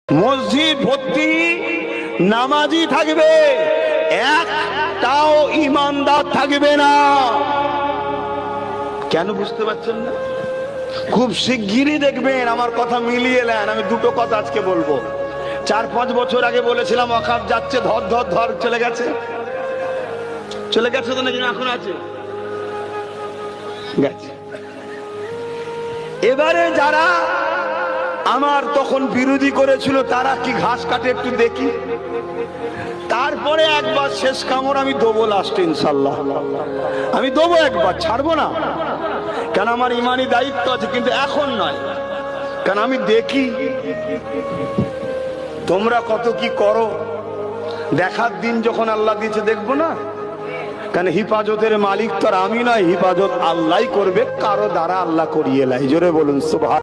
মসজিদ ভর্তি নামাজি থাকবে, একটাও ইমানদার থাকবে না। কেন বুঝতে পারছেন না? খুব শিগগিরই দেখবেন, আমার কথা মিলিয়ে নেন। আমি দুটো কথা আজকে বলবো। 4-5 বছর আগে বলেছিলাম ওয়াকফ যাচ্ছে, ধর ধর ধর চলে গেছে। চলে গেছে তো নাকি এখন আছে? গেছে। এবারে যারা আমার তখন বিরোধী করেছিল তারা কি ঘাস কাটে একটু দেখি। তারপরে একবার শেষ কামড় আমি দেবো, লাস্টে ইনশাল্লাহ আমি দেবো, একবার ছাড়বো না। কেন আমার ইমানি দায়িত্ব আছে, কিন্তু এখন নয়। কেন আমি দেখি তোমরা কত কি করো, দেখার দিন যখন আল্লাহ দিয়েছে দেখবো না। কেন হিফাজতের মালিক তো আর আমি নয়, হিফাজত আল্লাহ করবে, কারো দ্বারা আল্লাহ করিয়ে লাই। জোরে বলুন সুবহান।